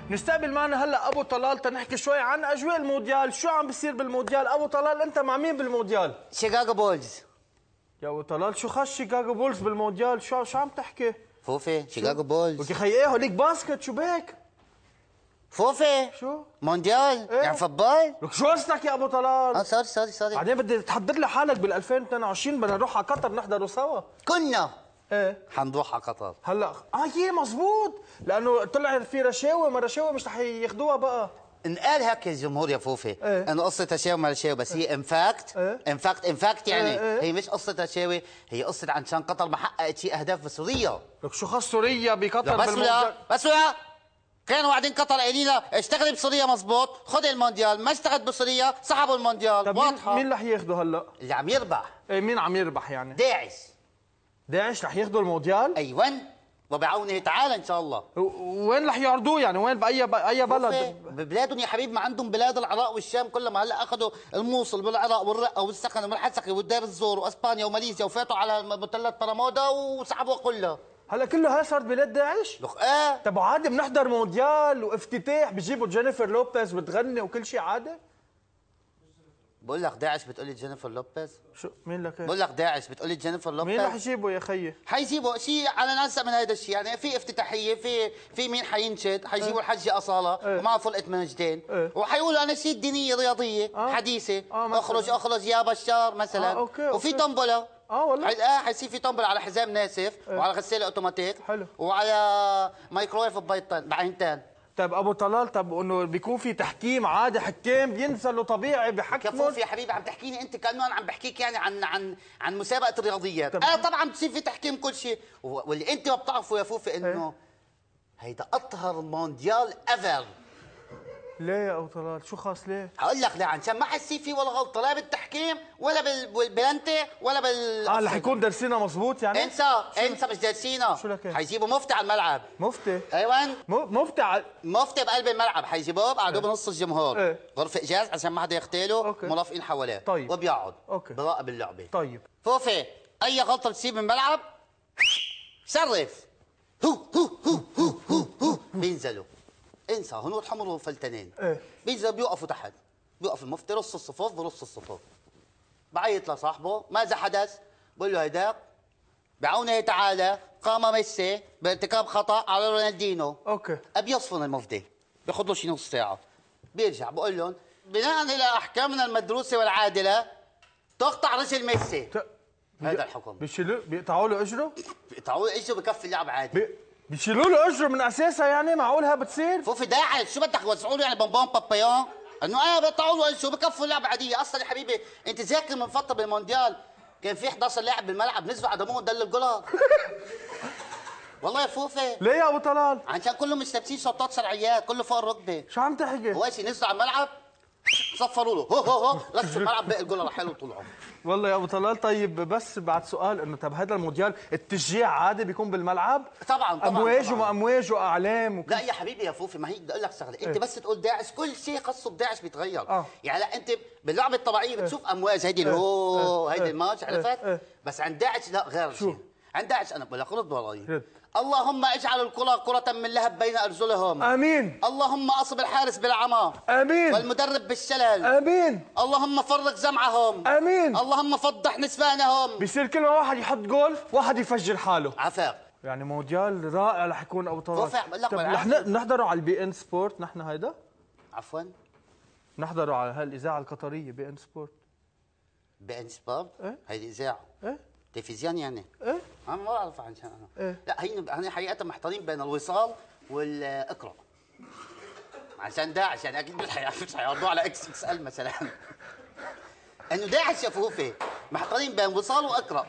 نستقبل معنا هلا ابو طلال تنحكي شوي عن اجواء المونديال، شو عم بيصير بالمونديال؟ ابو طلال انت مع مين بالمونديال؟ شيكاغو بولز. يا ابو طلال شو خش شيكاغو بولز بالمونديال؟ شو عم تحكي؟ فوفي شيكاغو بولز. ولك خي ايه هوليك باسكت شو بك؟ فوفي شو؟ مونديال إيه؟ يعني فوتبول. لك شو قصدك يا ابو طلال؟ سوري بعدين بدي تحضر لي حالك بال 2022 بدنا نروح على قطر نحضره سوا. كنا ايه حنروح على قطر هلا يي مزبوط لانه طلع في رشاوي ما رشاوي مش رح ياخذوها بقى. انقال هيك الجمهور يا فوفي إيه؟ انه قصه رشاوي ما رشاوي بس هي انفاكت إيه؟ انفاكت يعني إيه؟ هي مش قصه رشاوي، هي قصه عشان قطر ما حققت شيء اهداف بسوريا. لك شو خص سوريا بقطر بس بالمونديال؟ ولا بس ولا كانوا قاعدين قطر قايلين لها اشتغلي بسوريا مزبوط خذي المونديال، ما اشتغلت بسوريا سحبوا المونديال. طب واضحه. مين رح ياخذه هلا؟ اللي عم يربح ايه مين عم يربح يعني؟ داعش. داعش رح ياخذوا المونديال؟ ايوان وبعونه تعالى ان شاء الله. وين رح يعرضوه يعني؟ وين باي بلد؟ ببلادهم يا حبيبي، ما عندهم بلاد العراق والشام كلها، ما هلا اخذوا الموصل والعراق والرقه والسكن والحسكه ودير الزور واسبانيا وماليزيا وفاتوا على مثلث برمودا وسحبوا كلها. هلا كله هاي صارت بلاد داعش؟ لك ايه طب عادي بنحضر مونديال وافتتاح بجيبوا جينيفر لوبيز بتغني وكل شيء عادي؟ بقول لك داعش بتقول لي جينيفر لوبيز؟ شو مين لك بقول لك داعش بتقول لي جينيفر لوبيز؟ مين رح يجيبه يا خيي؟ حيجيبوا شيء على ننسى من هذا الشيء، يعني في افتتاحيه في مين حينشد، حيجيبوا الحجه اصاله ومعها فرقه منجدين وحيقولوا اناشيد دينيه رياضيه حديثه اخرج يا بشار مثلا. أوكي. وفي طنبله والله حيصير في طنبله على حزام ناسف وعلى غساله اوتوماتيك حلو وعلى مايكرويف بعينتين. طب ابو طلال انه بيكون في تحكيم عادي، حكام بينزلوا طبيعي بحكموا. كفوف يا حبيبي عم تحكيني انت كانه انا عم بحكيك يعني عن مسابقه الرياضيات. طبعا بتصير في تحكيم كل شيء، واللي انت ما بتعرفه يا فوفي انه هيدا اطهر مونديال ايفر. ليه يا ابو طلال؟ شو خاص ليه؟ هقول لك ليه، عشان ما حيصير في ولا غلطه لا بالتحكيم ولا بالبلنتي ولا رح يكون درسنا مزبوط يعني؟ انسى مش دارسينا. شو لك؟ حيجيبوا مفتي على الملعب. مفتي؟ ايوان مفتي بقلب الملعب، حيجيبوه بقعدوه بنص الجمهور. غرفه اجاز عشان ما حدا يغتاله، مرافقين حواليه. طيب وبيقعد براقب اللعبه. طيب فوفي اي غلطه بتصير بالملعب صرف بينزلوا. انسى هنود حمر وفلتانين. بينزلوا بيوقفوا تحت، بيوقف المفتي رص الصفوف برص الصفوف، بعيط لصاحبه ماذا حدث؟ بقول له هيداك بعونه تعالى قام ميسي بارتكاب خطا على رونالدينو. ابي يصفن المفتي بياخذ له شي نص ساعه، بيرجع بقول لهم بناء الى احكامنا المدروسه والعادله تقطع رجل ميسي. هذا الحكم. بيقطعوا له اجره؟ بيقطعوا له اجره بكفي اللعب عادي. بيشيلوا له اجره من اساسها يعني؟ معقولها بتصير؟ فوفي داعش شو بدك وزعوا له يعني بونبون بابيون؟ انه بيقطعوا له اجره بكفوا اللعبه عاديه. اصلا يا حبيبي انت ذاكر من فتره بالمونديال كان في 11 لاعب بالملعب نزلوا على دمهم دل الجولر. والله يا فوفي. ليه يا ابو طلال؟ عشان كلهم مش لابسين شرطات شرعيات، كله فوق الركبه. شو عم تحكي؟ هو شيء نزلوا على الملعب صفروا له هو لسوا الملعب باقي الجولر حلو طلعوا. والله يا ابو طلال. طيب بس بعد سؤال انه طب هذا المونديال التشجيع عادي بيكون بالملعب؟ طبعا امواج وما امواج واعلام لا يا حبيبي يا فوفي، ما هي بدي اقول لك شغله، انت بس تقول داعش كل شيء خاصه بداعش بيتغير. يعني لا انت باللعبه الطبيعيه بتشوف امواج هيدي الهو هيدي الماتش عرفت؟ بس عند داعش لا غير شيء. عند داعش انا بقول لك رد وراي. اللهم اجعل الكرة كرة من لهب بين ارجلهم. امين. اللهم اصب الحارس بالعمى. امين. والمدرب بالشلل. امين. اللهم فرق جمعهم. امين. اللهم فضح نسبانهم. بيصير كل واحد يحط جول واحد يفجر حاله. عفاك. يعني مونديال رائع رح يكون ابو طلال. طب رح نحضره على البي ان سبورت نحن هيدا؟ عفوا؟ نحضره على هالاذاعه القطريه بي ان سبورت. بي ان سبورت؟ هيدي اذاعه. تلفزيون يعني؟ انا ما بعرف عشان انا. لا هي حقيقه محتارين بين الوصال والاقرا. عشان داعش يعني اكيد مش حيعرضوه على اكس اكس ال مثلا. انه داعش يا فوفي محتارين بين وصال واقرا.